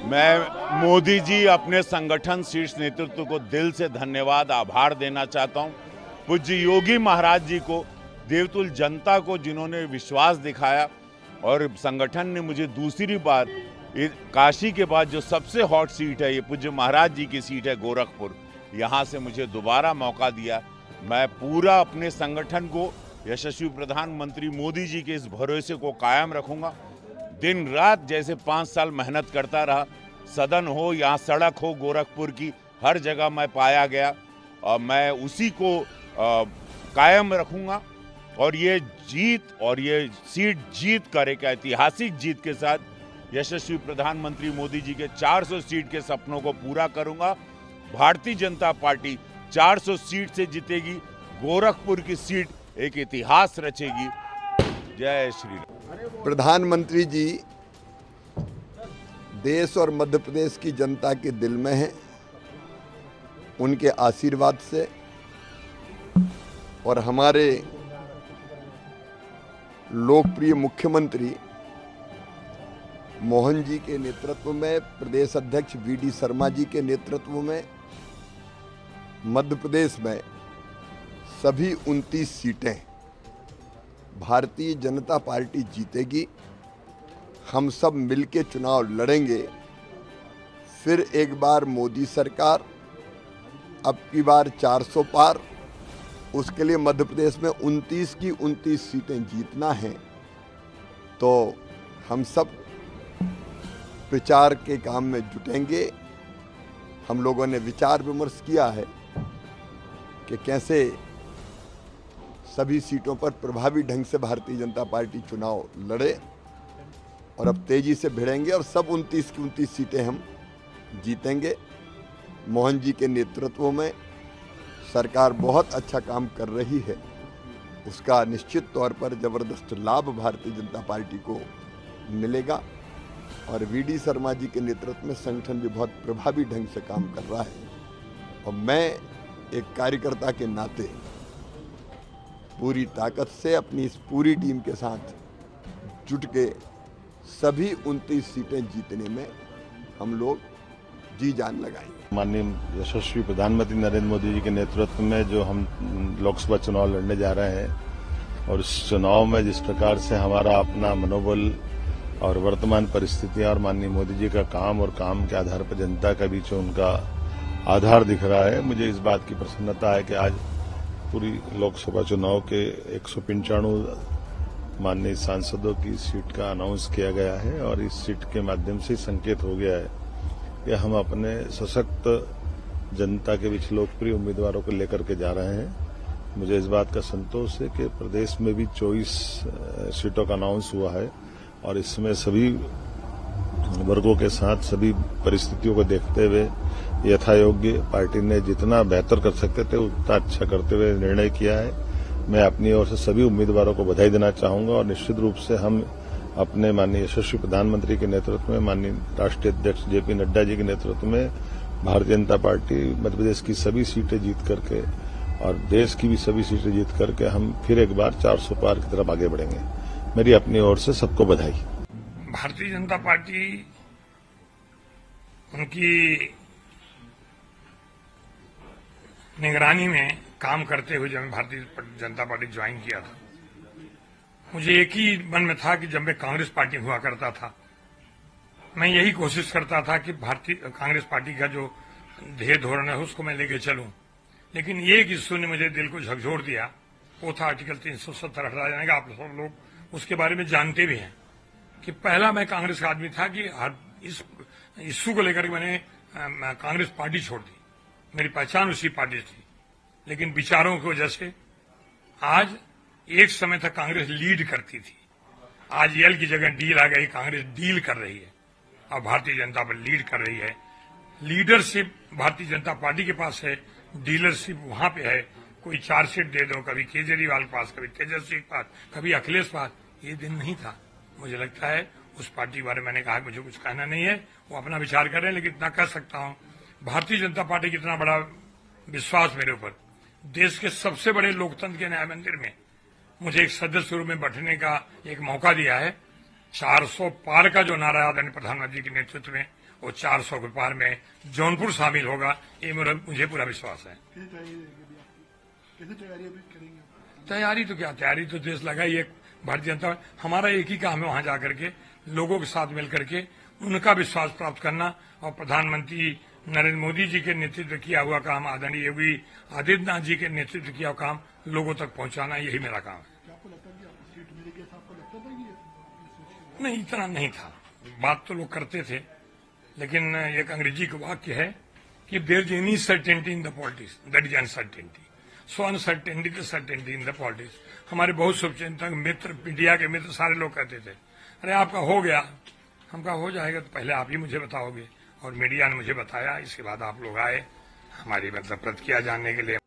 मैं मोदी जी अपने संगठन शीर्ष नेतृत्व को दिल से धन्यवाद आभार देना चाहता हूं। पूज्य योगी महाराज जी को, देवतुल जनता को जिन्होंने विश्वास दिखाया और संगठन ने मुझे दूसरी बार काशी के बाद जो सबसे हॉट सीट है, ये पूज्य महाराज जी की सीट है गोरखपुर, यहाँ से मुझे दोबारा मौका दिया। मैं पूरा अपने संगठन को यशस्वी प्रधानमंत्री मोदी जी के इस भरोसे को कायम रखूंगा। दिन रात जैसे 5 साल मेहनत करता रहा, सदन हो या सड़क हो, गोरखपुर की हर जगह मैं पाया गया और मैं उसी को कायम रखूंगा। और ये जीत और ये सीट जीत कर एक ऐतिहासिक जीत के साथ यशस्वी प्रधानमंत्री मोदी जी के 400 सीट के सपनों को पूरा करूंगा। भारतीय जनता पार्टी 400 सीट से जीतेगी, गोरखपुर की सीट एक इतिहास रचेगी। जय श्री राम। प्रधानमंत्री जी देश और मध्य प्रदेश की जनता के दिल में हैं। उनके आशीर्वाद से और हमारे लोकप्रिय मुख्यमंत्री मोहन जी के नेतृत्व में, प्रदेश अध्यक्ष वीडी शर्मा जी के नेतृत्व में मध्य प्रदेश में सभी 29 सीटें भारतीय जनता पार्टी जीतेगी। हम सब मिलके चुनाव लड़ेंगे। फिर एक बार मोदी सरकार, अब की बार 400 पार। उसके लिए मध्य प्रदेश में 29 की 29 सीटें जीतना है। तो हम सब प्रचार के काम में जुटेंगे। हम लोगों ने विचार विमर्श किया है कि कैसे सभी सीटों पर प्रभावी ढंग से भारतीय जनता पार्टी चुनाव लड़े, और अब तेजी से भिड़ेंगे और सब 29 की 29 सीटें हम जीतेंगे। मोहन जी के नेतृत्व में सरकार बहुत अच्छा काम कर रही है। उसका निश्चित तौर पर जबरदस्त लाभ भारतीय जनता पार्टी को मिलेगा। और वीडी शर्मा जी के नेतृत्व में संगठन भी बहुत प्रभावी ढंग से काम कर रहा है। और मैं एक कार्यकर्ता के नाते पूरी ताकत से अपनी इस पूरी टीम के साथ जुट के सभी 29 सीटें जीतने में हम लोग जी जान लगाएंगे। माननीय यशस्वी प्रधानमंत्री नरेंद्र मोदी जी के नेतृत्व में जो हम लोकसभा चुनाव लड़ने जा रहे हैं, और इस चुनाव में जिस प्रकार से हमारा अपना मनोबल और वर्तमान परिस्थितियां और माननीय मोदी जी का काम और काम के आधार पर जनता के बीच उनका आधार दिख रहा है, मुझे इस बात की प्रसन्नता है कि आज पूरी लोकसभा चुनाव के 195 माननीय सांसदों की सीट का अनाउंस किया गया है। और इस सीट के माध्यम से संकेत हो गया है कि हम अपने सशक्त जनता के बीच लोकप्रिय उम्मीदवारों को लेकर के जा रहे हैं। मुझे इस बात का संतोष है कि प्रदेश में भी 24 सीटों का अनाउंस हुआ है, और इसमें सभी वर्गों के साथ सभी परिस्थितियों को देखते हुए यथायोग्य पार्टी ने जितना बेहतर कर सकते थे उतना अच्छा करते हुए निर्णय किया है। मैं अपनी ओर से सभी उम्मीदवारों को बधाई देना चाहूंगा, और निश्चित रूप से हम अपने माननीय यशस्वी प्रधानमंत्री के नेतृत्व में, माननीय राष्ट्रीय अध्यक्ष जेपी नड्डा जी के नेतृत्व में भारतीय जनता पार्टी मध्य प्रदेश की सभी सीटें जीत करके और देश की भी सभी सीटें जीत करके हम फिर एक बार 400 पार की तरफ आगे बढ़ेंगे। मेरी अपनी ओर से सबको बधाई। भारतीय जनता पार्टी उनकी निगरानी में काम करते हुए जब मैं भारतीय जनता पार्टी ज्वाइन किया था, मुझे एक ही मन में था कि जब मैं कांग्रेस पार्टी हुआ करता था, मैं यही कोशिश करता था कि भारतीय कांग्रेस पार्टी का जो ध्येय धोरण है उसको मैं लेके चलूं। लेकिन एक इश्यू ने मुझे दिल को झकझोर दिया, वो था आर्टिकल 370 हटा जाने का। आप सब लोग उसके बारे में जानते भी हैं कि पहला मैं कांग्रेस का आदमी था कि हर इस इश्यू को लेकर मैंने कांग्रेस पार्टी छोड़ दी। मेरी पहचान उसी पार्टी थी, लेकिन विचारों की वजह से आज एक समय तक कांग्रेस लीड करती थी, आज एल की जगह डील आ गई, कांग्रेस डील कर रही है और भारतीय जनता पर लीड कर रही है। लीडरशिप भारतीय जनता पार्टी के पास है, डीलरशिप वहां पे है। कोई चार्जशीट दे दो, कभी केजरीवाल के पास, कभी तेजस्वी के पास, कभी अखिलेश के पास। ये दिन नहीं था। मुझे लगता है उस पार्टी के बारे में मैंने कहा मुझे कुछ कहना नहीं है, वो अपना विचार कर रहे हैं, लेकिन इतना कह सकता हूं भारतीय जनता पार्टी की इतना बड़ा विश्वास मेरे ऊपर, देश के सबसे बड़े लोकतंत्र के न्याय मंदिर में मुझे एक सदस्य रूप में बैठने का एक मौका दिया है। 400 पार का जो नारा आदरणीय प्रधानमंत्री के नेतृत्व में, वो 400 के पार में जौनपुर शामिल होगा, ये मुझे पूरा विश्वास है। तैयारी तो क्या, तैयारी तो देश लगा ही एक भारतीय जनता, हमारा एक ही काम है वहां जाकर के लोगों के साथ मिलकर के उनका विश्वास प्राप्त करना और प्रधानमंत्री नरेंद्र मोदी जी के नेतृत्व किया हुआ काम, आदरणीय योगी आदित्यनाथ जी के नेतृत्व किया हुआ काम लोगों तक पहुंचाना, यही मेरा काम है। नहीं, इतना नहीं था, बात तो लोग करते थे, लेकिन एक अंग्रेजी का वाक्य है कि there is any certainty in the politics that is uncertainty, so uncertainty the certainty in the politics. हमारे बहुत शुभचिंतक मित्र, मीडिया के मित्र सारे लोग कहते थे अरे आपका हो गया, हम कहा हो जाएगा तो पहले आप ही मुझे बताओगे, और मीडिया ने मुझे बताया, इसके बाद आप लोग आए हमारी मतलब प्रतिक्रिया जानने के लिए।